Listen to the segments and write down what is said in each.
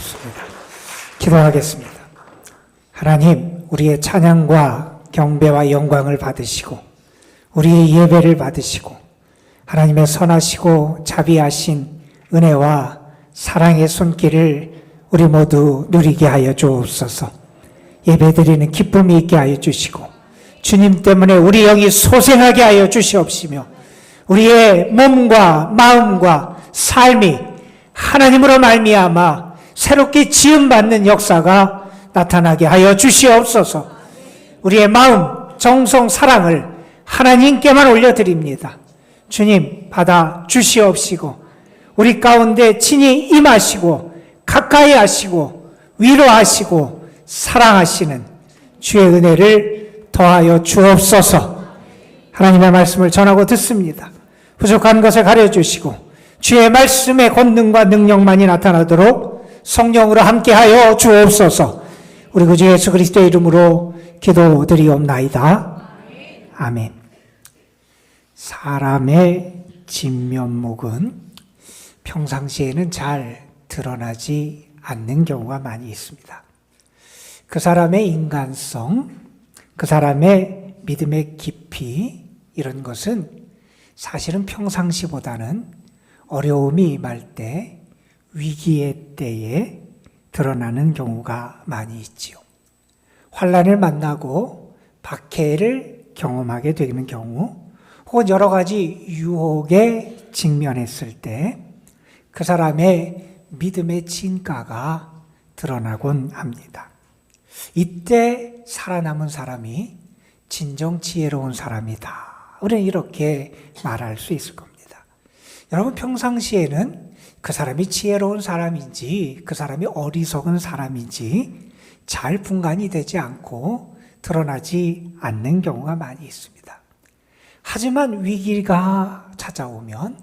주옵습니다. 기도하겠습니다. 하나님, 우리의 찬양과 경배와 영광을 받으시고 우리의 예배를 받으시고 하나님의 선하시고 자비하신 은혜와 사랑의 손길을 우리 모두 누리게 하여 주옵소서. 예배드리는 기쁨이 있게 하여 주시고 주님 때문에 우리 영이 소생하게 하여 주시옵시며 우리의 몸과 마음과 삶이 하나님으로 말미암아 새롭게 지음받는 역사가 나타나게 하여 주시옵소서. 우리의 마음, 정성, 사랑을 하나님께만 올려드립니다. 주님 받아 주시옵시고 우리 가운데 친히 임하시고 가까이 하시고 위로하시고 사랑하시는 주의 은혜를 더하여 주옵소서. 하나님의 말씀을 전하고 듣습니다. 부족한 것을 가려주시고 주의 말씀의 권능과 능력만이 나타나도록 성령으로 함께하여 주옵소서. 우리 구주 예수 그리스도의 이름으로 기도드리옵나이다. 아멘. 사람의 진면목은 평상시에는 잘 드러나지 않는 경우가 많이 있습니다. 그 사람의 인간성, 그 사람의 믿음의 깊이, 이런 것은 사실은 평상시보다는 어려움이 임할 때, 위기의 때에 드러나는 경우가 많이 있지요. 환난을 만나고 박해를 경험하게 되는 경우, 혹은 여러 가지 유혹에 직면했을 때 그 사람의 믿음의 진가가 드러나곤 합니다. 이때 살아남은 사람이 진정 지혜로운 사람이다. 우리는 이렇게 말할 수 있을 겁니다. 여러분, 평상시에는 그 사람이 지혜로운 사람인지 그 사람이 어리석은 사람인지 잘 분간이 되지 않고 드러나지 않는 경우가 많이 있습니다. 하지만 위기가 찾아오면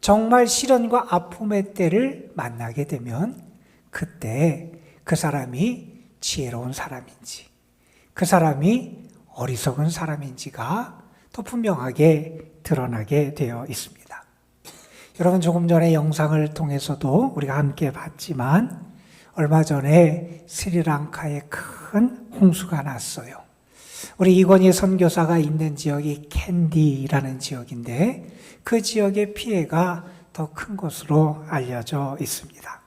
정말 시련과 아픔의 때를 만나게 되면 그때 그 사람이 지혜로운 사람인지 그 사람이 어리석은 사람인지가 더 분명하게 드러나게 되어 있습니다. 여러분, 조금 전에 영상을 통해서도 우리가 함께 봤지만 얼마 전에 스리랑카에 큰 홍수가 났어요. 우리 이건희 선교사가 있는 지역이 캔디라는 지역인데 그 지역의 피해가 더 큰 것으로 알려져 있습니다.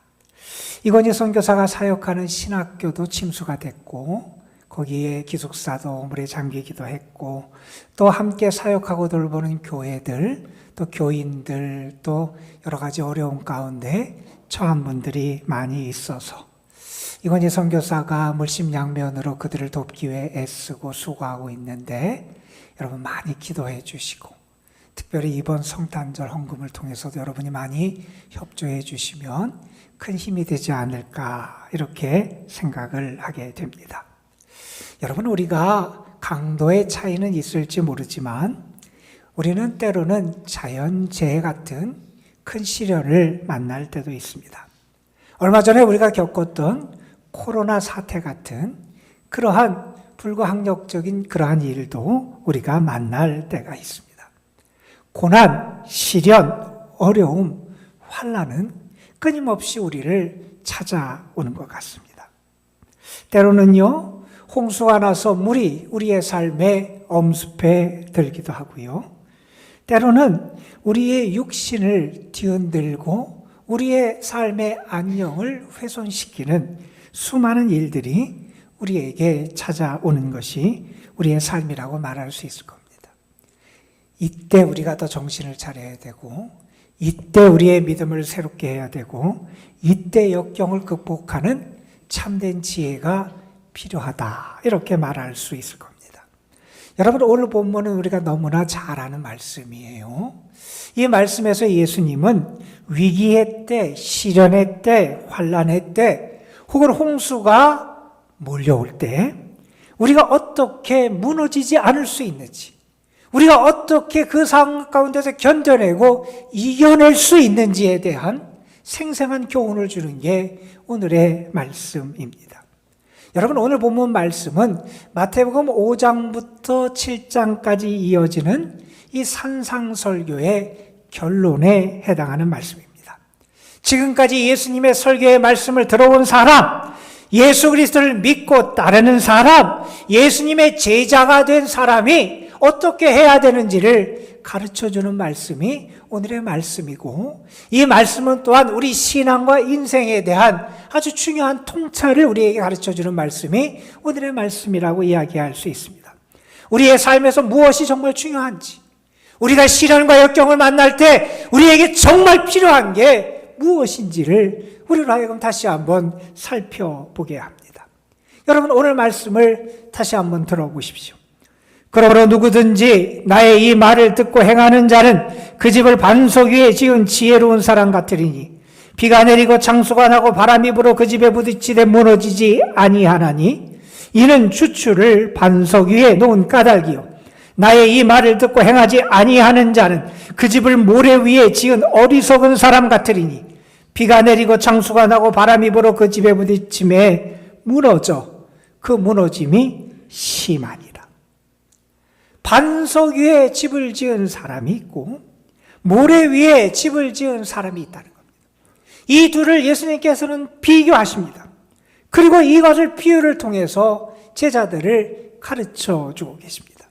이건희 선교사가 사역하는 신학교도 침수가 됐고 거기에 기숙사도 물에 잠기기도 했고 또 함께 사역하고 돌보는 교회들 또 교인들 또 여러 가지 어려운 가운데 처한 분들이 많이 있어서 이건희 선교사가 물심양면으로 그들을 돕기 위해 애쓰고 수고하고 있는데 여러분 많이 기도해 주시고 특별히 이번 성탄절 헌금을 통해서도 여러분이 많이 협조해 주시면 큰 힘이 되지 않을까 이렇게 생각을 하게 됩니다. 여러분, 우리가 강도의 차이는 있을지 모르지만 우리는 때로는 자연재해 같은 큰 시련을 만날 때도 있습니다. 얼마 전에 우리가 겪었던 코로나 사태 같은 그러한 불가항력적인 그러한 일도 우리가 만날 때가 있습니다. 고난, 시련, 어려움, 환난은 끊임없이 우리를 찾아오는 것 같습니다. 때로는요, 홍수가 나서 물이 우리의 삶에 엄습해 들기도 하고요. 때로는 우리의 육신을 뒤흔들고 우리의 삶의 안녕을 훼손시키는 수많은 일들이 우리에게 찾아오는 것이 우리의 삶이라고 말할 수 있을 겁니다. 이때 우리가 더 정신을 차려야 되고 이때 우리의 믿음을 새롭게 해야 되고 이때 역경을 극복하는 참된 지혜가 필요하다 이렇게 말할 수 있을 겁니다. 여러분, 오늘 본문은 우리가 너무나 잘 아는 말씀이에요. 이 말씀에서 예수님은 위기의 때, 시련의 때, 환난의 때 혹은 홍수가 몰려올 때 우리가 어떻게 무너지지 않을 수 있는지 우리가 어떻게 그 상황 가운데서 견뎌내고 이겨낼 수 있는지에 대한 생생한 교훈을 주는 게 오늘의 말씀입니다. 여러분, 오늘 본문 말씀은 마태복음 5장부터 7장까지 이어지는 이 산상설교의 결론에 해당하는 말씀입니다. 지금까지 예수님의 설교의 말씀을 들어온 사람, 예수 그리스도를 믿고 따르는 사람, 예수님의 제자가 된 사람이 어떻게 해야 되는지를 가르쳐주는 말씀이 오늘의 말씀이고, 이 말씀은 또한 우리 신앙과 인생에 대한 아주 중요한 통찰을 우리에게 가르쳐주는 말씀이 오늘의 말씀이라고 이야기할 수 있습니다. 우리의 삶에서 무엇이 정말 중요한지, 우리가 시련과 역경을 만날 때 우리에게 정말 필요한 게 무엇인지를 우리로 하여금 다시 한번 살펴보게 합니다. 여러분, 오늘 말씀을 다시 한번 들어보십시오. 그러므로 누구든지 나의 이 말을 듣고 행하는 자는 그 집을 반석 위에 지은 지혜로운 사람 같으리니 비가 내리고 창수가 나고 바람이 불어 그 집에 부딪히되 무너지지 아니하나니 이는 주추를 반석 위에 놓은 까닭이요 나의 이 말을 듣고 행하지 아니하는 자는 그 집을 모래 위에 지은 어리석은 사람 같으리니 비가 내리고 창수가 나고 바람이 불어 그 집에 부딪힘에 무너져 그 무너짐이 심하니라. 반석 위에 집을 지은 사람이 있고 모래 위에 집을 지은 사람이 있다는 겁니다. 이 둘을 예수님께서는 비교하십니다. 그리고 이것을 비유를 통해서 제자들을 가르쳐 주고 계십니다.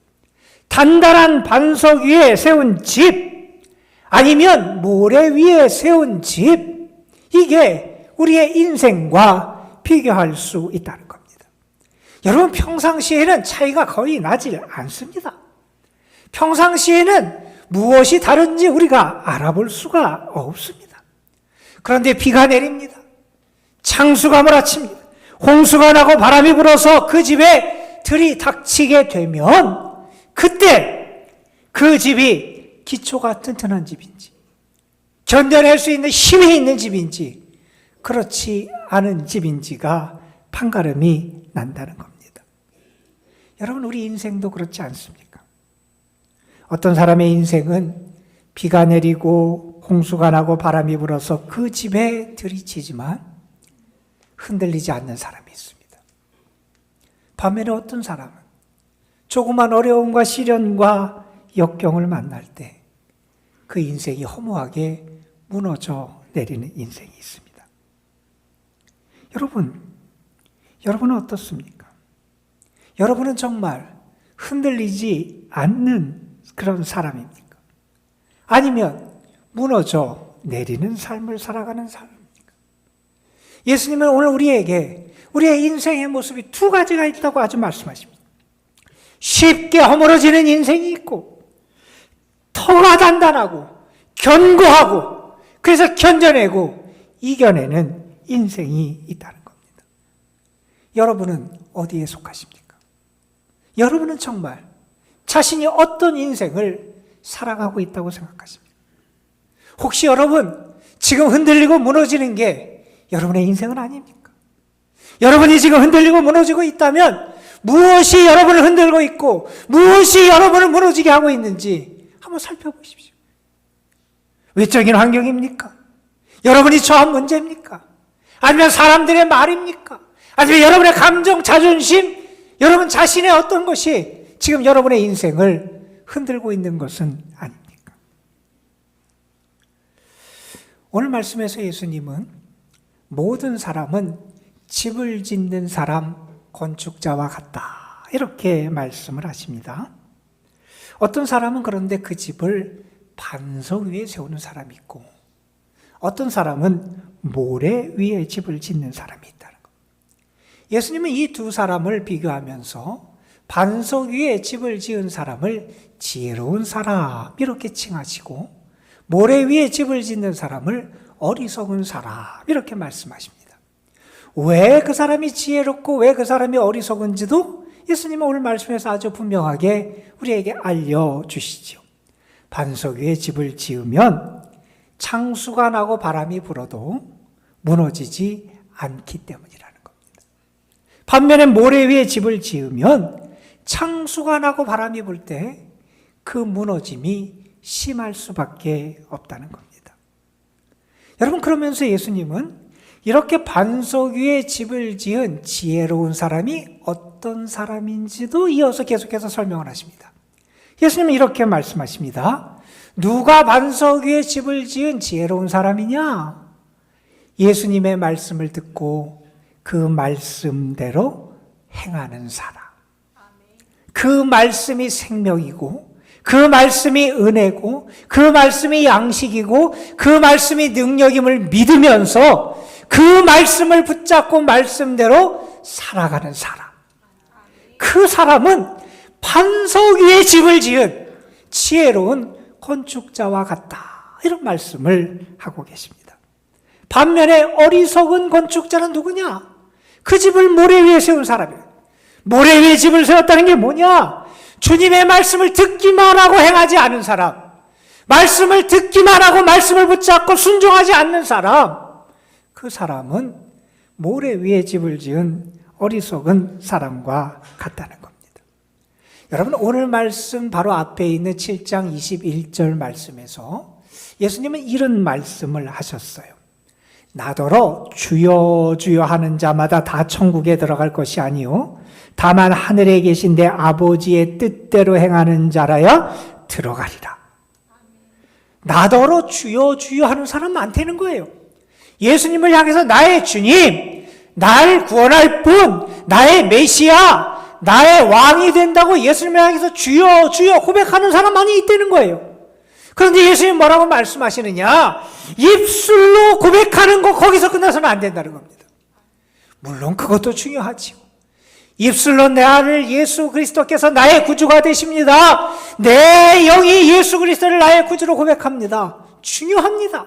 단단한 반석 위에 세운 집, 아니면 모래 위에 세운 집, 이게 우리의 인생과 비교할 수 있다는 겁니다. 여러분, 평상시에는 차이가 거의 나지 않습니다. 평상시에는 무엇이 다른지 우리가 알아볼 수가 없습니다. 그런데 비가 내립니다. 창수가 몰아칩니다. 홍수가 나고 바람이 불어서 그 집에 들이닥치게 되면 그때 그 집이 기초가 튼튼한 집인지, 견뎌낼 수 있는 힘이 있는 집인지, 그렇지 않은 집인지가 판가름이 난다는 겁니다. 여러분, 우리 인생도 그렇지 않습니까? 어떤 사람의 인생은 비가 내리고 홍수가 나고 바람이 불어서 그 집에 들이치지만 흔들리지 않는 사람이 있습니다. 반면에 어떤 사람은 조그만 어려움과 시련과 역경을 만날 때 그 인생이 허무하게 무너져 내리는 인생이 있습니다. 여러분은 어떻습니까? 여러분은 정말 흔들리지 않는 그런 사람입니까? 아니면 무너져 내리는 삶을 살아가는 사람입니까? 예수님은 오늘 우리에게 우리의 인생의 모습이 두 가지가 있다고 아주 말씀하십니다. 쉽게 허물어지는 인생이 있고 터가 단단하고 견고하고 그래서 견뎌내고 이겨내는 인생이 있다는 겁니다. 여러분은 어디에 속하십니까? 여러분은 정말 자신이 어떤 인생을 살아가고 있다고 생각하십니까? 혹시 여러분 지금 흔들리고 무너지는 게 여러분의 인생은 아닙니까? 여러분이 지금 흔들리고 무너지고 있다면 무엇이 여러분을 흔들고 있고 무엇이 여러분을 무너지게 하고 있는지 한번 살펴보십시오. 외적인 환경입니까? 여러분이 처한 문제입니까? 아니면 사람들의 말입니까? 아니면 여러분의 감정, 자존심, 여러분 자신의 어떤 것이 지금 여러분의 인생을 흔들고 있는 것은 아닙니까? 오늘 말씀에서 예수님은 모든 사람은 집을 짓는 사람, 건축자와 같다, 이렇게 말씀을 하십니다. 어떤 사람은 그런데 그 집을 반석 위에 세우는 사람이 있고 어떤 사람은 모래 위에 집을 짓는 사람이 있다는 것. 예수님은 이 두 사람을 비교하면서 반석 위에 집을 지은 사람을 지혜로운 사람 이렇게 칭하시고 모래 위에 집을 짓는 사람을 어리석은 사람 이렇게 말씀하십니다. 왜 그 사람이 지혜롭고 왜 그 사람이 어리석은지도 예수님은 오늘 말씀에서 아주 분명하게 우리에게 알려주시죠. 반석 위에 집을 지으면 창수가 나고 바람이 불어도 무너지지 않기 때문이라는 겁니다. 반면에 모래 위에 집을 지으면 창수가 나고 바람이 불 때 그 무너짐이 심할 수밖에 없다는 겁니다. 여러분, 그러면서 예수님은 이렇게 반석 위에 집을 지은 지혜로운 사람이 어떤 사람인지도 이어서 계속해서 설명을 하십니다. 예수님은 이렇게 말씀하십니다. 누가 반석 위에 집을 지은 지혜로운 사람이냐? 예수님의 말씀을 듣고 그 말씀대로 행하는 사람. 그 말씀이 생명이고, 그 말씀이 은혜고, 그 말씀이 양식이고, 그 말씀이 능력임을 믿으면서 그 말씀을 붙잡고 말씀대로 살아가는 사람. 그 사람은 반석 위에 집을 지은 지혜로운 건축자와 같다. 이런 말씀을 하고 계십니다. 반면에 어리석은 건축자는 누구냐? 그 집을 모래 위에 세운 사람이에요. 모래 위에 집을 세웠다는 게 뭐냐? 주님의 말씀을 듣기만 하고 행하지 않은 사람, 말씀을 듣기만 하고 말씀을 붙잡고 순종하지 않는 사람, 그 사람은 모래 위에 집을 지은 어리석은 사람과 같다는 겁니다. 여러분, 오늘 말씀 바로 앞에 있는 7장 21절 말씀에서 예수님은 이런 말씀을 하셨어요. 나더러 주여 주여 하는 자마다 다 천국에 들어갈 것이 아니요 다만 하늘에 계신 내 아버지의 뜻대로 행하는 자라야 들어가리라. 나더러 주여 주여 하는 사람 많다는 거예요. 예수님을 향해서 나의 주님, 날 구원할 분, 나의 메시아, 나의 왕이 된다고 예수님을 향해서 주여 주여 고백하는 사람 많이 있다는 거예요. 그런데 예수님 뭐라고 말씀하시느냐? 입술로 고백하는 거 거기서 끝나서는 안 된다는 겁니다. 물론 그것도 중요하지요. 입술로 나를 예수 그리스도께서 나의 구주가 되십니다. 내 영이 예수 그리스도를 나의 구주로 고백합니다. 중요합니다.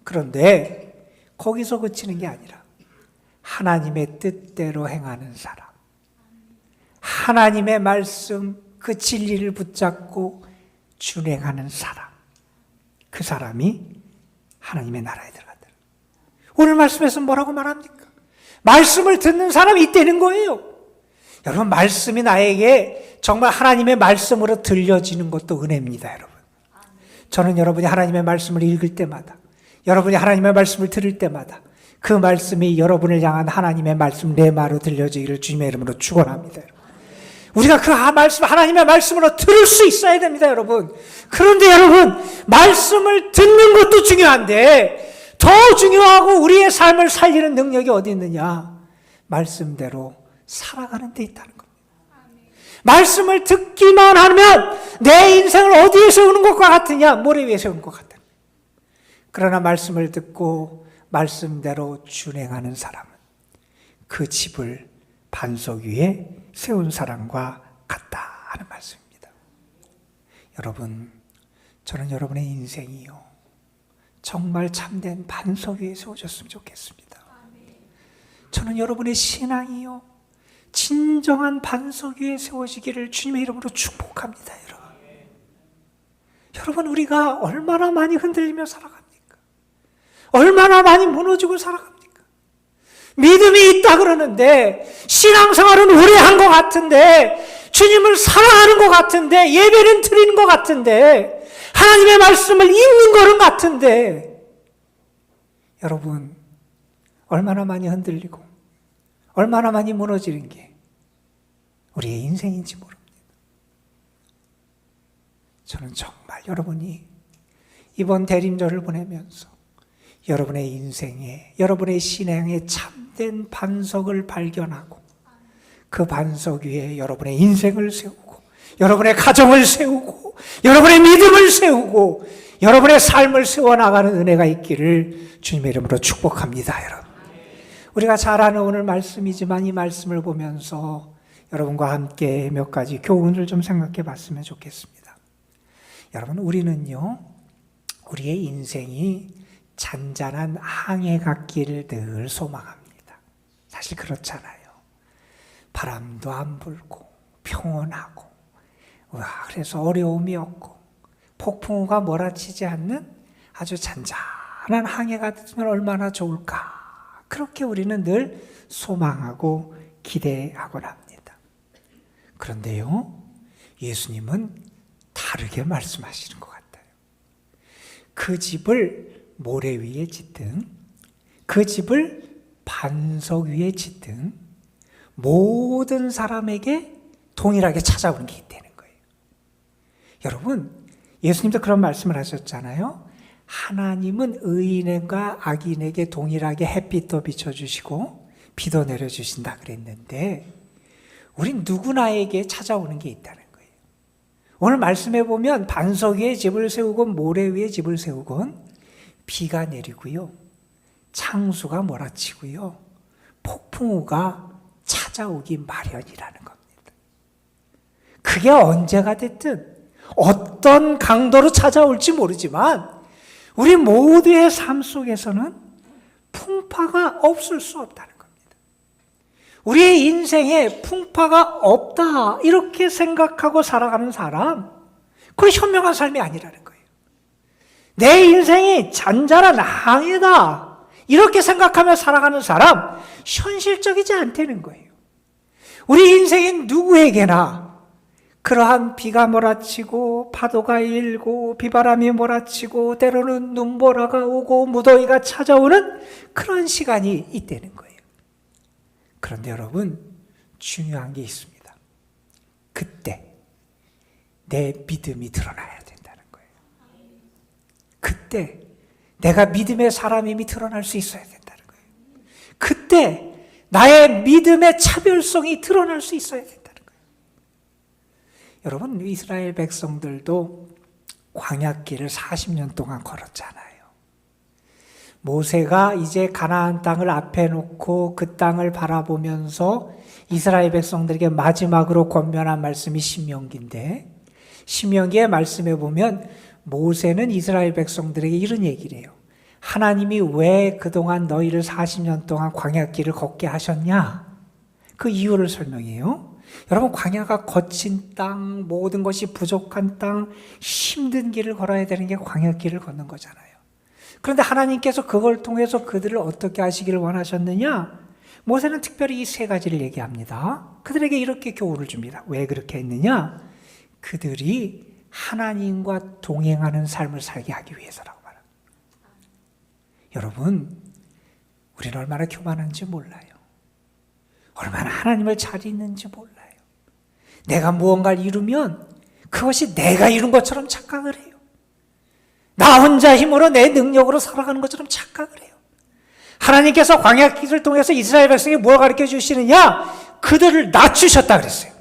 그런데 거기서 그치는 게 아니라 하나님의 뜻대로 행하는 사람, 하나님의 말씀 그 진리를 붙잡고 준행하는 사람, 그 사람이 하나님의 나라에 들어간다. 오늘 말씀에서 뭐라고 말합니까? 말씀을 듣는 사람이 있다는 거예요. 여러분, 말씀이 나에게 정말 하나님의 말씀으로 들려지는 것도 은혜입니다, 여러분. 저는 여러분이 하나님의 말씀을 읽을 때마다, 여러분이 하나님의 말씀을 들을 때마다 그 말씀이 여러분을 향한 하나님의 말씀 레마로 들려지기를 주님의 이름으로 축원합니다. 우리가 그 말씀, 하나님의 말씀으로 들을 수 있어야 됩니다, 여러분. 그런데 여러분, 말씀을 듣는 것도 중요한데 더 중요하고 우리의 삶을 살리는 능력이 어디 있느냐? 말씀대로 살아가는 데 있다는 겁니다. 말씀을 듣기만 하면 내 인생을 어디에 세우는 것과 같으냐? 모래 위에 세우는 것 같다. 그러나 말씀을 듣고 말씀대로 준행하는 사람은 그 집을 반석 위에 세운 사람과 같다 하는 말씀입니다. 여러분, 저는 여러분의 인생이요 정말 참된 반석 위에 세워졌으면 좋겠습니다. 저는 여러분의 신앙이요 진정한 반석 위에 세워지기를 주님의 이름으로 축복합니다. 여러분, 우리가 얼마나 많이 흔들리며 살아갑니까? 얼마나 많이 무너지고 살아갑니까? 믿음이 있다 그러는데, 신앙생활은 오래 한 것 같은데, 주님을 사랑하는 것 같은데, 예배는 드리는 것 같은데, 하나님의 말씀을 읽는 거는 같은데, 여러분, 얼마나 많이 흔들리고, 얼마나 많이 무너지는 게 우리의 인생인지 모릅니다. 저는 정말 여러분이 이번 대림절을 보내면서 여러분의 인생에, 여러분의 신앙에 참된 반석을 발견하고 그 반석 위에 여러분의 인생을 세우고 여러분의 가정을 세우고 여러분의 믿음을 세우고 여러분의 삶을 세워나가는 은혜가 있기를 주님의 이름으로 축복합니다. 여러분, 우리가 잘 아는 오늘 말씀이지만 이 말씀을 보면서 여러분과 함께 몇 가지 교훈을 좀 생각해 봤으면 좋겠습니다. 여러분, 우리는요 우리의 인생이 잔잔한 항해 같기를 늘 소망합니다. 사실 그렇잖아요. 바람도 안 불고 평온하고, 그래서 어려움이 없고 폭풍우가 몰아치지 않는 아주 잔잔한 항해가 되면 얼마나 좋을까, 그렇게 우리는 늘 소망하고 기대하곤 합니다. 그런데요, 예수님은 다르게 말씀하시는 것 같아요. 그 집을 모래 위에 짓든 그 집을 반석 위에 짓든 모든 사람에게 동일하게 찾아오는 게 있다는 거예요. 여러분, 예수님도 그런 말씀을 하셨잖아요. 하나님은 의인과 악인에게 동일하게 햇빛도 비춰주시고 비도 내려주신다 그랬는데 우린 누구나에게 찾아오는 게 있다는 거예요. 오늘 말씀해 보면 반석 위에 집을 세우건 모래 위에 집을 세우건 비가 내리고요, 창수가 몰아치고요, 폭풍우가 찾아오기 마련이라는 겁니다. 그게 언제가 됐든 어떤 강도로 찾아올지 모르지만 우리 모두의 삶 속에서는 풍파가 없을 수 없다는 겁니다. 우리의 인생에 풍파가 없다 이렇게 생각하고 살아가는 사람, 그건 현명한 삶이 아니라는 거예요. 내 인생이 잔잔한 항해다 이렇게 생각하며 살아가는 사람, 현실적이지 않다는 거예요. 우리 인생인 누구에게나 그러한 비가 몰아치고 파도가 일고 비바람이 몰아치고 때로는 눈보라가 오고 무더위가 찾아오는 그런 시간이 있다는 거예요. 그런데 여러분, 중요한 게 있습니다. 그때 내 믿음이 드러나야 된다는 거예요. 그때 내가 믿음의 사람임이 드러날 수 있어야 된다는 거예요. 그때 나의 믿음의 차별성이 드러날 수 있어야 된다는 거예요. 여러분, 이스라엘 백성들도 광야길을 40년 동안 걸었잖아요. 모세가 이제 가나안 땅을 앞에 놓고 그 땅을 바라보면서 이스라엘 백성들에게 마지막으로 권면한 말씀이 신명기인데, 신명기의 말씀에 보면 모세는 이스라엘 백성들에게 이런 얘기를 해요. 하나님이 왜 그동안 너희를 40년 동안 광야길을 걷게 하셨냐? 그 이유를 설명해요. 여러분, 광야가 거친 땅, 모든 것이 부족한 땅, 힘든 길을 걸어야 되는 게 광야길을 걷는 거잖아요. 그런데 하나님께서 그걸 통해서 그들을 어떻게 하시기를 원하셨느냐? 모세는 특별히 이 세 가지를 얘기합니다. 그들에게 이렇게 교훈을 줍니다. 왜 그렇게 했느냐? 그들이 하나님과 동행하는 삶을 살게 하기 위해서라고 말합니다. 여러분, 우리는 얼마나 교만한지 몰라요. 얼마나 하나님을 잘 잊는지 몰라요. 내가 무언가를 이루면 그것이 내가 이룬 것처럼 착각을 해요. 나 혼자 힘으로 내 능력으로 살아가는 것처럼 착각을 해요. 하나님께서 광야길을 통해서 이스라엘 백성에게 뭘 가르쳐 주시느냐? 그들을 낮추셨다 그랬어요.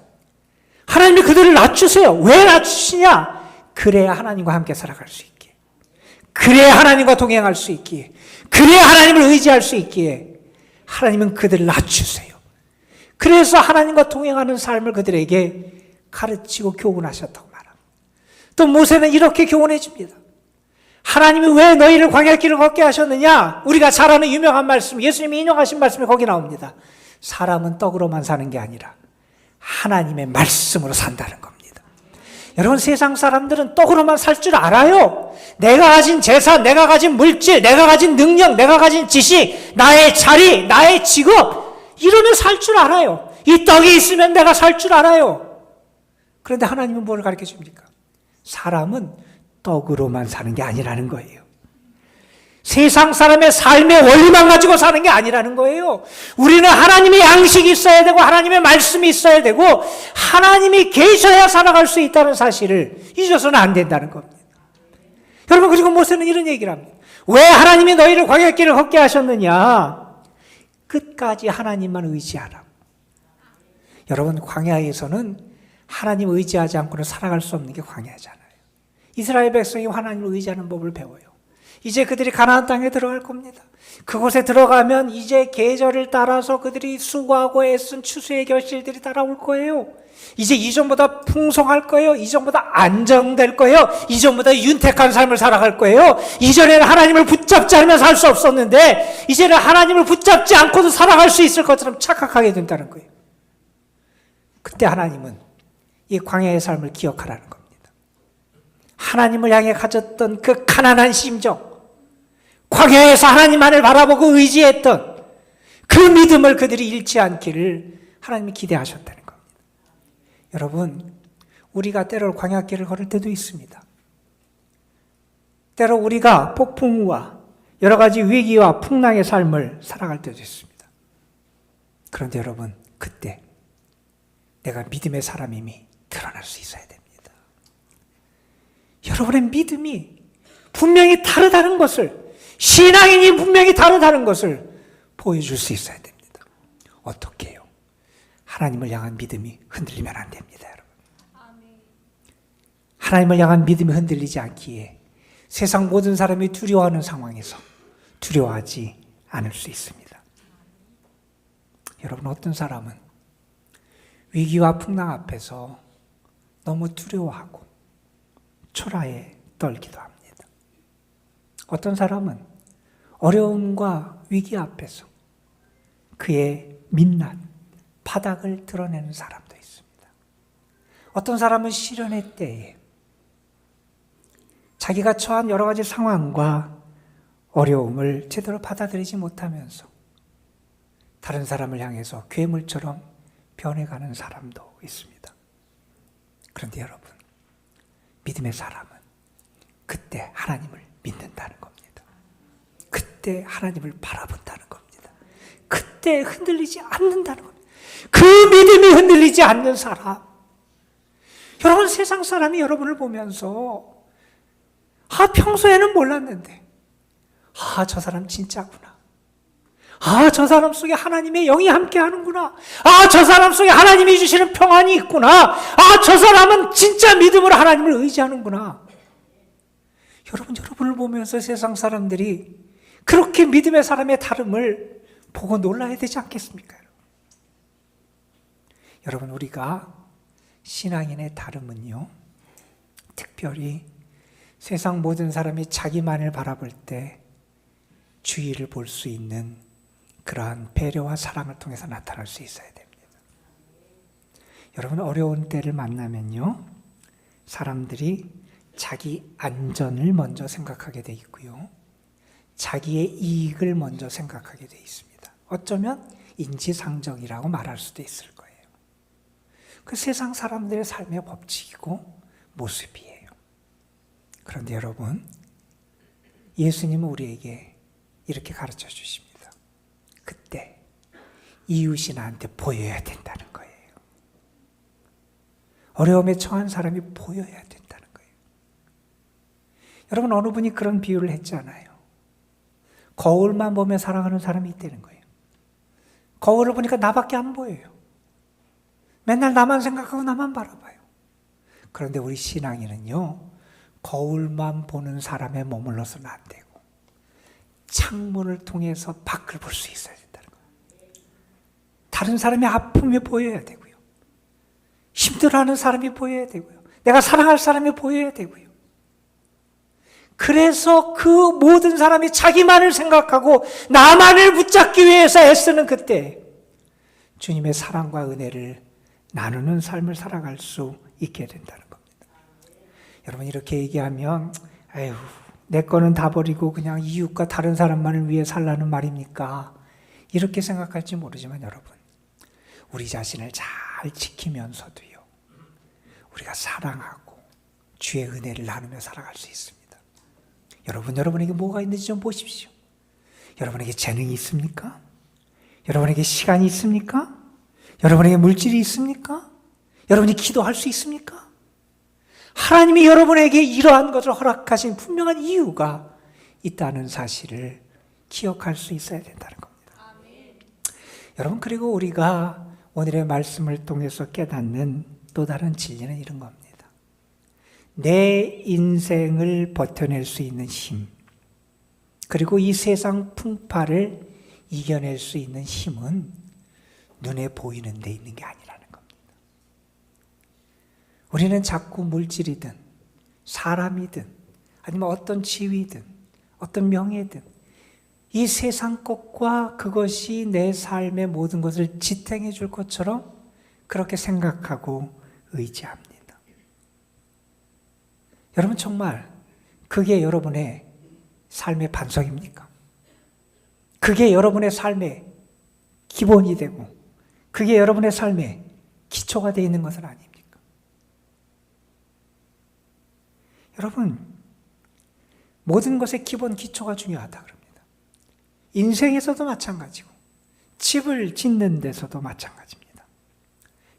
하나님이 그들을 낮추세요. 왜 낮추시냐? 그래야 하나님과 함께 살아갈 수 있기에, 그래야 하나님과 동행할 수 있기에, 그래야 하나님을 의지할 수 있기에 하나님은 그들을 낮추세요. 그래서 하나님과 동행하는 삶을 그들에게 가르치고 교훈하셨다고 말합니다. 또 모세는 이렇게 교훈해 줍니다. 하나님이 왜 너희를 광야길을 걷게 하셨느냐? 우리가 잘 아는 유명한 말씀, 예수님이 인용하신 말씀이 거기 나옵니다. 사람은 떡으로만 사는 게 아니라 하나님의 말씀으로 산다는 겁니다. 여러분, 세상 사람들은 떡으로만 살 줄 알아요. 내가 가진 재산, 내가 가진 물질, 내가 가진 능력, 내가 가진 지식, 나의 자리, 나의 직업, 이러면 살 줄 알아요. 이 떡이 있으면 내가 살 줄 알아요. 그런데 하나님은 뭘 가르쳐 줍니까? 사람은 떡으로만 사는 게 아니라는 거예요. 세상 사람의 삶의 원리만 가지고 사는 게 아니라는 거예요. 우리는 하나님의 양식이 있어야 되고 하나님의 말씀이 있어야 되고 하나님이 계셔야 살아갈 수 있다는 사실을 잊어서는 안 된다는 겁니다. 여러분, 그리고 모세는 이런 얘기를 합니다. 왜 하나님이 너희를 광야길을 걷게 하셨느냐? 끝까지 하나님만 의지하라. 여러분, 광야에서는 하나님 의지하지 않고는 살아갈 수 없는 게 광야잖아요. 이스라엘 백성이 하나님을 의지하는 법을 배워요. 이제 그들이 가나안 땅에 들어갈 겁니다. 그곳에 들어가면 이제 계절을 따라서 그들이 수고하고 애쓴 추수의 결실들이 따라올 거예요. 이제 이전보다 풍성할 거예요. 이전보다 안정될 거예요. 이전보다 윤택한 삶을 살아갈 거예요. 이전에는 하나님을 붙잡지 않으면 살 수 없었는데 이제는 하나님을 붙잡지 않고도 살아갈 수 있을 것처럼 착각하게 된다는 거예요. 그때 하나님은 이 광야의 삶을 기억하라는 겁니다. 하나님을 향해 가졌던 그 가난한 심정, 광야에서 하나님만을 바라보고 의지했던 그 믿음을 그들이 잃지 않기를 하나님이 기대하셨다는 겁니다. 여러분, 우리가 때로 광야길을 걸을 때도 있습니다. 때로 우리가 폭풍우와 여러 가지 위기와 풍랑의 삶을 살아갈 때도 있습니다. 그런데 여러분, 그때 내가 믿음의 사람임이 드러날 수 있어야 됩니다. 여러분의 믿음이 분명히 다르다는 것을, 신앙인이 분명히 다르다는 것을 보여줄 수 있어야 됩니다. 어떻게 해요? 하나님을 향한 믿음이 흔들리면 안 됩니다, 여러분. 하나님을 향한 믿음이 흔들리지 않기에 세상 모든 사람이 두려워하는 상황에서 두려워하지 않을 수 있습니다. 여러분, 어떤 사람은 위기와 풍랑 앞에서 너무 두려워하고 초라해 떨기도 합니다. 어떤 사람은 어려움과 위기 앞에서 그의 민낯, 바닥을 드러내는 사람도 있습니다. 어떤 사람은 시련의 때에 자기가 처한 여러 가지 상황과 어려움을 제대로 받아들이지 못하면서 다른 사람을 향해서 괴물처럼 변해가는 사람도 있습니다. 그런데 여러분, 믿음의 사람은 그때 하나님을 믿는다는 겁니다. 그때 하나님을 바라본다는 겁니다. 그때 흔들리지 않는다는 겁니다. 그 믿음이 흔들리지 않는 사람. 여러분, 세상 사람이 여러분을 보면서 평소에는 몰랐는데 저 사람 진짜구나. 저 사람 속에 하나님의 영이 함께 하는구나. 저 사람 속에 하나님이 주시는 평안이 있구나. 저 사람은 진짜 믿음으로 하나님을 의지하는구나. 여러분을 보면서 세상 사람들이 그렇게 믿음의 사람의 다름을 보고 놀라야 되지 않겠습니까? 여러분, 우리가 신앙인의 다름은요, 특별히 세상 모든 사람이 자기만을 바라볼 때 주의를 볼 수 있는 그러한 배려와 사랑을 통해서 나타날 수 있어야 됩니다. 여러분, 어려운 때를 만나면요, 사람들이 자기 안전을 먼저 생각하게 돼 있고요, 자기의 이익을 먼저 생각하게 돼 있습니다. 어쩌면 인지상정이라고 말할 수도 있을 거예요. 그 세상 사람들의 삶의 법칙이고 모습이에요. 그런데 여러분, 예수님은 우리에게 이렇게 가르쳐 주십니다. 그때 이웃이 나한테 보여야 된다는 거예요. 어려움에 처한 사람이 보여야 된다는 거예요. 여러분, 어느 분이 그런 비유를 했잖아요. 거울만 보며 살아가는 사람이 있다는 거예요. 거울을 보니까 나밖에 안 보여요. 맨날 나만 생각하고 나만 바라봐요. 그런데 우리 신앙인은요, 거울만 보는 사람에 머물러서는 안 되고 창문을 통해서 밖을 볼 수 있어야 된다는 거예요. 다른 사람의 아픔이 보여야 되고요, 힘들어하는 사람이 보여야 되고요, 내가 사랑할 사람이 보여야 되고요. 그래서 그 모든 사람이 자기만을 생각하고 나만을 붙잡기 위해서 애쓰는 그때 주님의 사랑과 은혜를 나누는 삶을 살아갈 수 있게 된다는 겁니다. 여러분, 이렇게 얘기하면 내 거는 다 버리고 그냥 이웃과 다른 사람만을 위해 살라는 말입니까? 이렇게 생각할지 모르지만 여러분, 우리 자신을 잘 지키면서도요, 우리가 사랑하고 주의 은혜를 나누며 살아갈 수 있습니다. 여러분에게 뭐가 있는지 좀 보십시오. 여러분에게 재능이 있습니까? 여러분에게 시간이 있습니까? 여러분에게 물질이 있습니까? 여러분이 기도할 수 있습니까? 하나님이 여러분에게 이러한 것을 허락하신 분명한 이유가 있다는 사실을 기억할 수 있어야 된다는 겁니다. 아멘. 여러분, 그리고 우리가 오늘의 말씀을 통해서 깨닫는 또 다른 진리는 이런 겁니다. 내 인생을 버텨낼 수 있는 힘, 그리고 이 세상 풍파를 이겨낼 수 있는 힘은 눈에 보이는 데 있는 게 아니라는 겁니다. 우리는 자꾸 물질이든 사람이든 아니면 어떤 지위든 어떤 명예든 이 세상 것과 그것이 내 삶의 모든 것을 지탱해 줄 것처럼 그렇게 생각하고 의지합니다. 여러분, 정말 그게 여러분의 삶의 반석입니까? 그게 여러분의 삶의 기본이 되고 그게 여러분의 삶의 기초가 되어 있는 것은 아닙니까? 여러분, 모든 것의 기본 기초가 중요하다 그럽니다. 인생에서도 마찬가지고 집을 짓는 데서도 마찬가지입니다.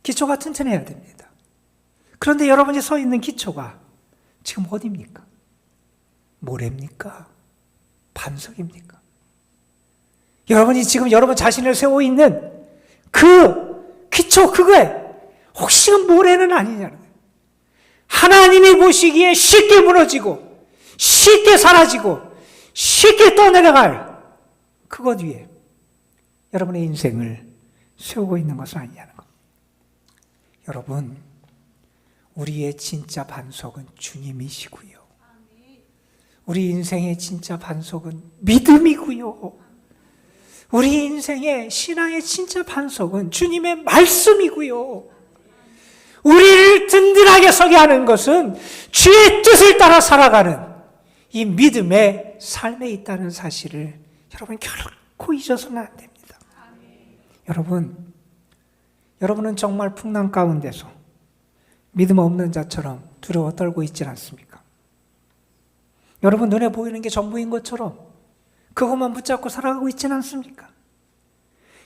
기초가 튼튼해야 됩니다. 그런데 여러분이 서 있는 기초가 지금 어디입니까? 모래입니까? 반석입니까? 여러분이 지금 여러분 자신을 세우고 있는 그 기초 그거에 혹시 모래는 아니냐는 거예요. 하나님이 보시기에 쉽게 무너지고 쉽게 사라지고 쉽게 떠내려갈 그것 위에 여러분의 인생을 세우고 있는 것은 아니냐는 겁니다. 여러분, 우리의 진짜 반석은 주님이시고요. 우리 인생의 진짜 반석은 믿음이고요. 우리 인생의 신앙의 진짜 반석은 주님의 말씀이고요. 우리를 든든하게 서게 하는 것은 주의 뜻을 따라 살아가는 이 믿음의 삶에 있다는 사실을 여러분 결코 잊어서는 안 됩니다. 여러분은 정말 풍랑 가운데서 믿음 없는 자처럼 두려워 떨고 있지 않습니까? 여러분 눈에 보이는 게 전부인 것처럼 그것만 붙잡고 살아가고 있지는 않습니까?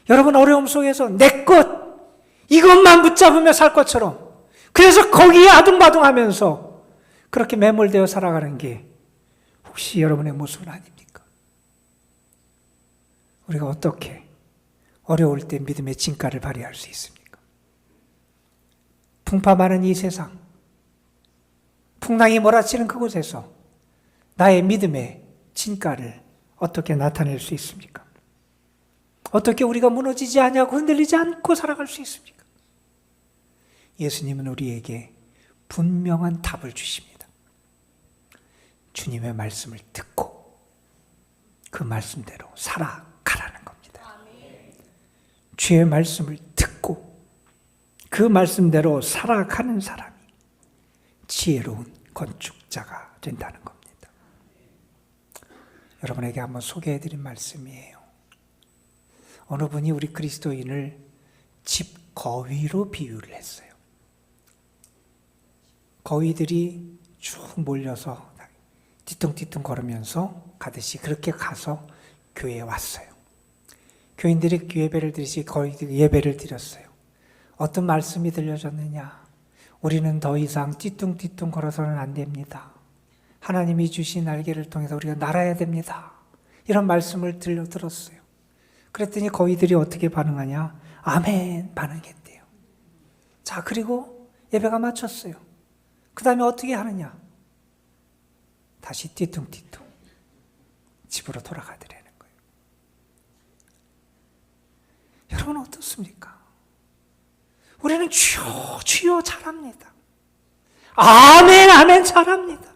여러분 어려움 속에서 내 것 이것만 붙잡으며 살 것처럼 그래서 거기에 아둥바둥하면서 그렇게 매몰되어 살아가는 게 혹시 여러분의 모습은 아닙니까? 우리가 어떻게 어려울 때 믿음의 진가를 발휘할 수 있습니까? 풍파 많은 이 세상, 풍랑이 몰아치는 그곳에서 나의 믿음의 진가를 어떻게 나타낼 수 있습니까? 어떻게 우리가 무너지지 않냐고 흔들리지 않고 살아갈 수 있습니까? 예수님은 우리에게 분명한 답을 주십니다. 주님의 말씀을 듣고 그 말씀대로 살아가라는 겁니다. 주의 말씀을 듣고 그 말씀대로 살아가는 사람이 지혜로운 건축자가 된다는 겁니다. 여러분에게 한번 소개해드린 말씀이에요. 어느 분이 우리 그리스도인을 집 거위로 비유를 했어요. 거위들이 쭉 몰려서 뒤뚱뒤뚱 걸으면서 가듯이 그렇게 가서 교회에 왔어요. 교인들이 예배를 드리시 거위들이 예배를 드렸어요. 어떤 말씀이 들려졌느냐? 우리는 더 이상 뒤뚱뒤뚱 걸어서는 안 됩니다. 하나님이 주신 날개를 통해서 우리가 날아야 됩니다. 이런 말씀을 들었어요. 그랬더니 거위들이 어떻게 반응하냐? 아멘 반응했대요. 자, 그리고 예배가 마쳤어요. 그 다음에 어떻게 하느냐? 다시 뒤뚱뒤뚱 집으로 돌아가더라는 거예요. 여러분 어떻습니까? 우리는 주여 주여 잘합니다. 아멘 아멘 잘합니다.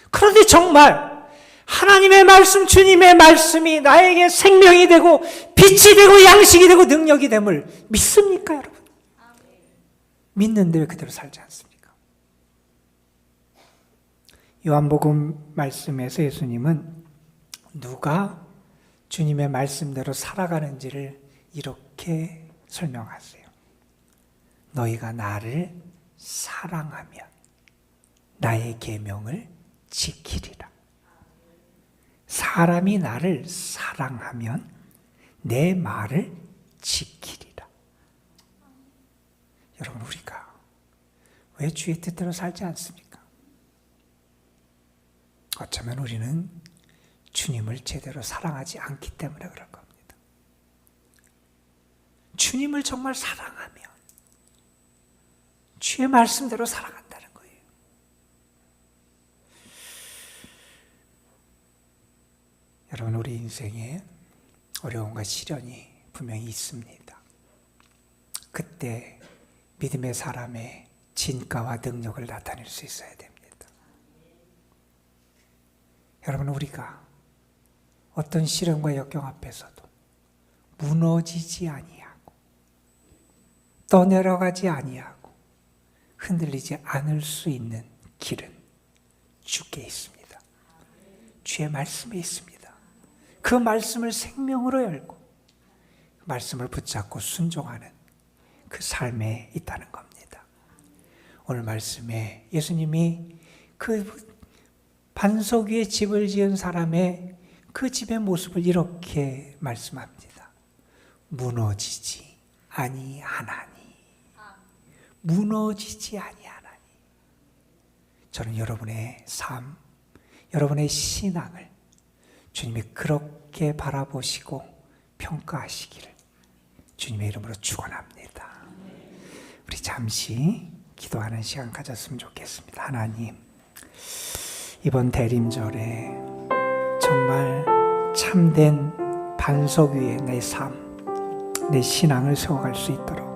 그런데 정말 하나님의 말씀, 주님의 말씀이 나에게 생명이 되고 빛이 되고 양식이 되고 능력이 됨을 믿습니까, 여러분? 믿는데 왜 그대로 살지 않습니까? 요한복음 말씀에서 예수님은 누가 주님의 말씀대로 살아가는지를 이렇게 설명하세요. 너희가 나를 사랑하면 나의 계명을 지키리라. 사람이 나를 사랑하면 내 말을 지키리라. 여러분, 우리가 왜 주의 뜻대로 살지 않습니까? 어쩌면 우리는 주님을 제대로 사랑하지 않기 때문에 그럴 겁니다. 주님을 정말 사랑하면 주의 말씀대로 살아간다는 거예요. 여러분, 우리 인생에 어려움과 시련이 분명히 있습니다. 그때 믿음의 사람의 진가와 능력을 나타낼 수 있어야 됩니다. 여러분, 우리가 어떤 시련과 역경 앞에서도 무너지지 아니하고 떠내려가지 아니하고 흔들리지 않을 수 있는 길은 주께 있습니다. 주의 말씀에 있습니다. 그 말씀을 생명으로 열고 말씀을 붙잡고 순종하는 그 삶에 있다는 겁니다. 오늘 말씀에 예수님이 그 반석 위에 집을 지은 사람의 그 집의 모습을 이렇게 말씀합니다. 무너지지 아니하나니. 무너지지 아니하나니. 저는 여러분의 삶, 여러분의 신앙을 주님이 그렇게 바라보시고 평가하시기를 주님의 이름으로 축원합니다. 우리 잠시 기도하는 시간 가졌으면 좋겠습니다. 하나님, 이번 대림절에 정말 참된 반석 위에 내 삶, 내 신앙을 세워갈 수 있도록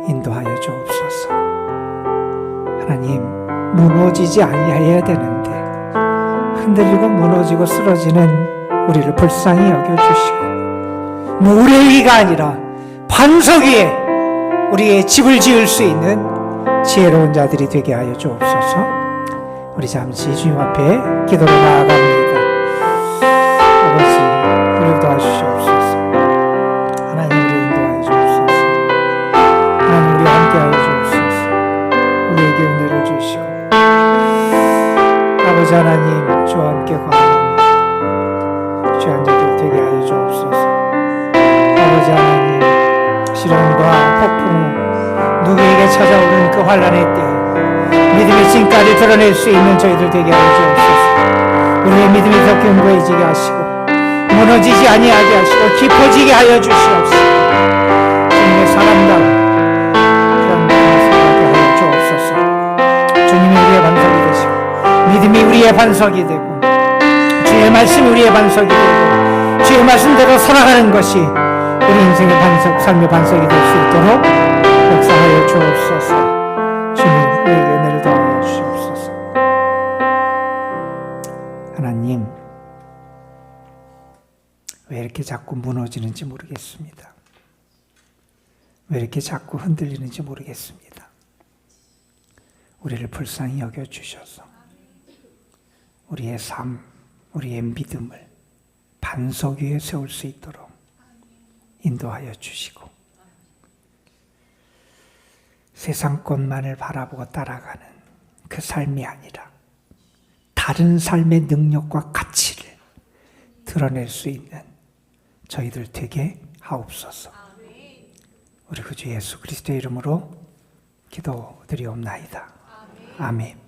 인도하여 주옵소서. 하나님, 무너지지 아니해야 되는데 흔들리고 무너지고 쓰러지는 우리를 불쌍히 여겨주시고 모래 위가 아니라 반석 위에 우리의 집을 지을 수 있는 지혜로운 자들이 되게 하여 주옵소서. 우리 잠시 주님 앞에 기도로 나아갑니다. 아버지, 우리를 도와주시옵소서. 하나님, 우리 인도하여 주옵소서. 하나님, 우리 함께하여 주옵소서. 우리에게 은혜를 주시고 아버지 하나님, 주와 함께 거하는 귀한 자들 되게 하여 주옵소서. 아버지 하나님, 시련과 폭풍 누구에게 찾아오는 그 환난의 때에 믿음의 진가를 드러낼 수 있는 저희들 되게 하여 주옵소서. 우리의 믿음이 더 견고해지게 하시고 무너지지 아니하게 하시고 깊어지게 하여 주시옵소서. 주님의 사람다운 그런 믿음을 생각하게 하여 주옵소서. 주님이 우리의 반석이 되시고 믿음이 우리의 반석이 되고 주의 말씀이 우리의 반석이 되고 주의 말씀대로 살아가는 것이 우리 인생의 반석, 삶의 반석이 될 수 있도록 역사하여 주옵소서. 주님, 우리에게 은혜를 더하여 주시옵소서. 하나님, 왜 이렇게 자꾸 무너지는지 모르겠습니다. 왜 이렇게 자꾸 흔들리는지 모르겠습니다. 우리를 불쌍히 여겨주셔서 우리의 삶, 우리의 믿음을 반석 위에 세울 수 있도록 인도하여 주시고 세상 것만을 바라보고 따라가는 그 삶이 아니라 다른 삶의 능력과 가치를 드러낼 수 있는 저희들 되게 하옵소서. 우리 구주 예수 그리스도의 이름으로 기도드리옵나이다. 아멘.